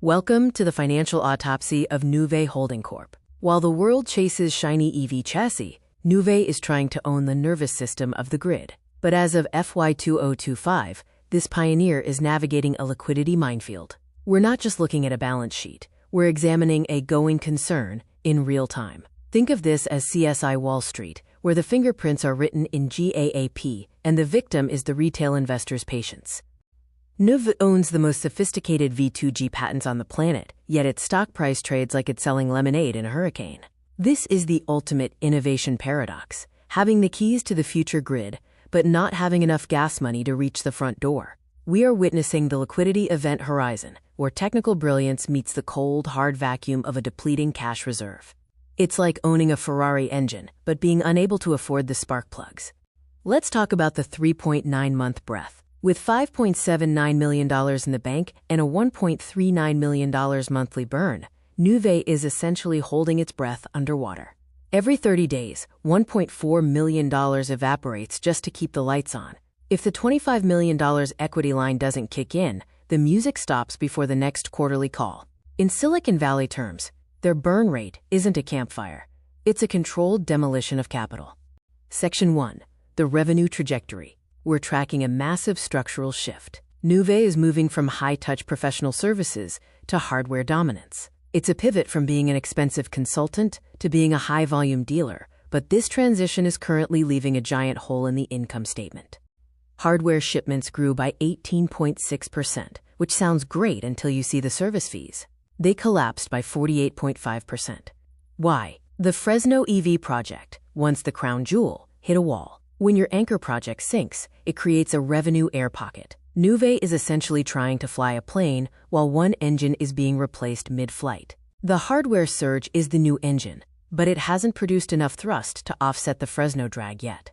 Welcome to the financial autopsy of Nuvve Holding Corp. While the world chases shiny EV chassis, Nuvve is trying to own the nervous system of the grid. But as of FY2025, this pioneer is navigating a liquidity minefield. We're not just looking at a balance sheet, we're examining a going concern in real time. Think of this as CSI Wall Street, where the fingerprints are written in GAAP and the victim is the retail investor's patience. Nuvve owns the most sophisticated V2G patents on the planet, yet its stock price trades like it's selling lemonade in a hurricane. This is the ultimate innovation paradox, having the keys to the future grid, but not having enough gas money to reach the front door. We are witnessing the liquidity event horizon, where technical brilliance meets the cold, hard vacuum of a depleting cash reserve. It's like owning a Ferrari engine, but being unable to afford the spark plugs. Let's talk about the 3.9-month breath. With $5.79 million in the bank and a $1.39 million monthly burn, Nuvve is essentially holding its breath underwater. Every 30 days, $1.4 million evaporates just to keep the lights on. If the $25 million equity line doesn't kick in, the music stops before the next quarterly call. In Silicon Valley terms, their burn rate isn't a campfire. It's a controlled demolition of capital. Section 1. The revenue trajectory. We're tracking a massive structural shift. Nuvve is moving from high-touch professional services to hardware dominance. It's a pivot from being an expensive consultant to being a high-volume dealer, but this transition is currently leaving a giant hole in the income statement. Hardware shipments grew by 18.6%, which sounds great until you see the service fees. They collapsed by 48.5%. Why? The Fresno EV project, once the crown jewel, hit a wall. When your anchor project sinks, it creates a revenue air pocket. Nuvve is essentially trying to fly a plane while one engine is being replaced mid-flight. The hardware surge is the new engine, but it hasn't produced enough thrust to offset the Fresno drag yet.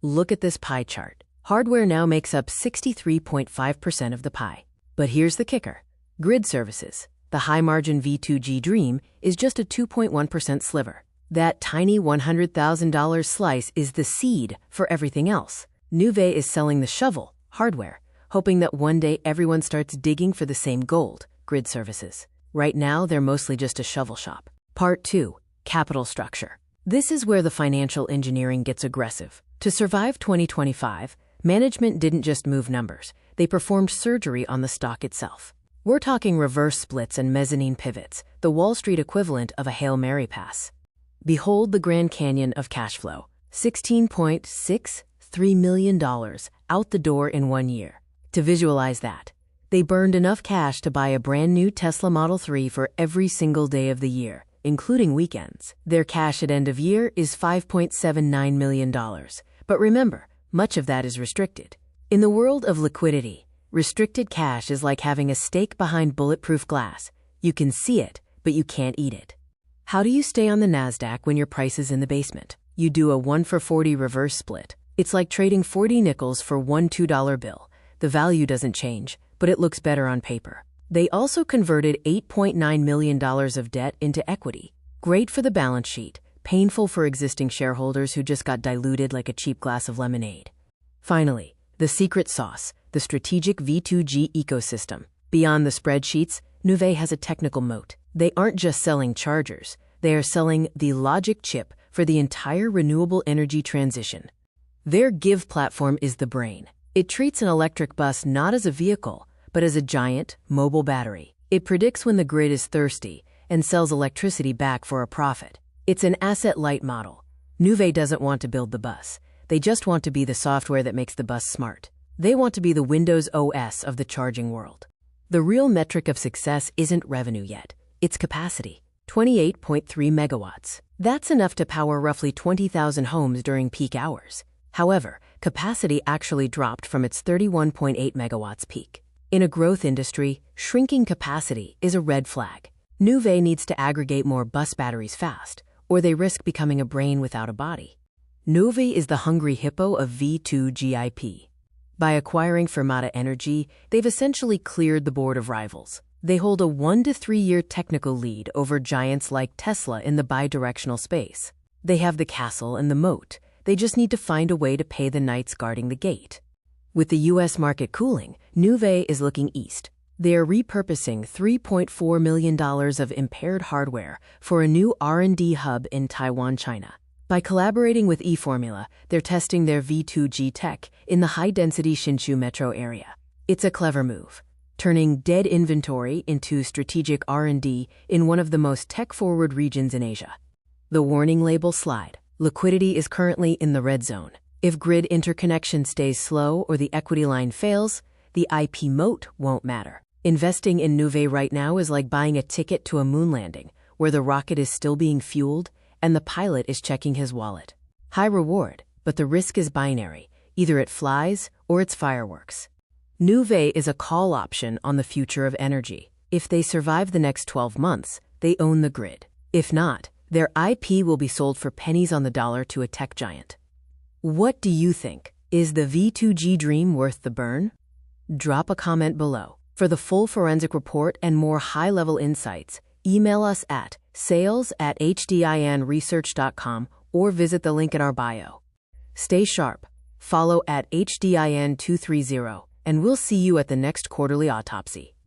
Look at this pie chart. Hardware now makes up 63.5% of the pie. But here's the kicker. Grid services, the high-margin V2G dream, is just a 2.1% sliver. That tiny $100,000 slice is the seed for everything else. Nuvve is selling the shovel, hardware, hoping that one day everyone starts digging for the same gold, grid services. Right now, they're mostly just a shovel shop. Part 2. Capital structure. This is where the financial engineering gets aggressive. To survive 2025, management didn't just move numbers. They performed surgery on the stock itself. We're talking reverse splits and mezzanine pivots, the Wall Street equivalent of a Hail Mary pass. Behold the Grand Canyon of cash flow. $16.63 million out the door in 1 year. To visualize that, they burned enough cash to buy a brand new Tesla Model 3 for every single day of the year, including weekends. Their cash at end of year is $5.79 million. But remember, much of that is restricted. In the world of liquidity, restricted cash is like having a steak behind bulletproof glass. You can see it, but you can't eat it. How do you stay on the NASDAQ when your price is in the basement? You do a 1-for-40 reverse split. It's like trading 40 nickels for one $2 bill. The value doesn't change, but it looks better on paper. They also converted $8.9 million of debt into equity. Great for the balance sheet, painful for existing shareholders who just got diluted like a cheap glass of lemonade. Finally, the secret sauce, the strategic V2G ecosystem. Beyond the spreadsheets, Nuvve has a technical moat. They aren't just selling chargers, they are selling the logic chip for the entire renewable energy transition. Their Give platform is the brain. It treats an electric bus not as a vehicle, but as a giant, mobile battery. It predicts when the grid is thirsty and sells electricity back for a profit. It's an asset-light model. Nuvve doesn't want to build the bus. They just want to be the software that makes the bus smart. They want to be the Windows OS of the charging world. The real metric of success isn't revenue yet. It's capacity. 28.3 megawatts. That's enough to power roughly 20,000 homes during peak hours. However, capacity actually dropped from its 31.8 megawatts peak. In a growth industry, shrinking capacity is a red flag. Nuvve needs to aggregate more bus batteries fast, or they risk becoming a brain without a body. Nuvve is the hungry hippo of V2G IP. By acquiring Fermata Energy, they've essentially cleared the board of rivals. They hold a 1 to 3 year technical lead over giants like Tesla in the bidirectional space. They have the castle and the moat. They just need to find a way to pay the knights guarding the gate. With the US market cooling, Nuvve is looking east. They are repurposing $3.4 million of impaired hardware for a new R&D hub in Taiwan, China. By collaborating with eFormula, they're testing their V2G tech in the high-density Hsinchu metro area. It's a clever move, turning dead inventory into strategic R&D in one of the most tech-forward regions in Asia. The warning label slide. Liquidity is currently in the red zone. If grid interconnection stays slow or the equity line fails, the IP moat won't matter. Investing in Nuvve right now is like buying a ticket to a moon landing, where the rocket is still being fueled and the pilot is checking his wallet. High reward, but the risk is binary. Either it flies or it's fireworks. Nuvve is a call option on the future of energy. If they survive the next 12 months, they own the grid. If not, their IP will be sold for pennies on the dollar to a tech giant. What do you think? Is the V2G dream worth the burn? Drop a comment below. For the full forensic report and more high-level insights, email us at sales@hdinresearch.com or visit the link in our bio. Stay sharp, follow at HDIN230, and we'll see you at the next quarterly autopsy.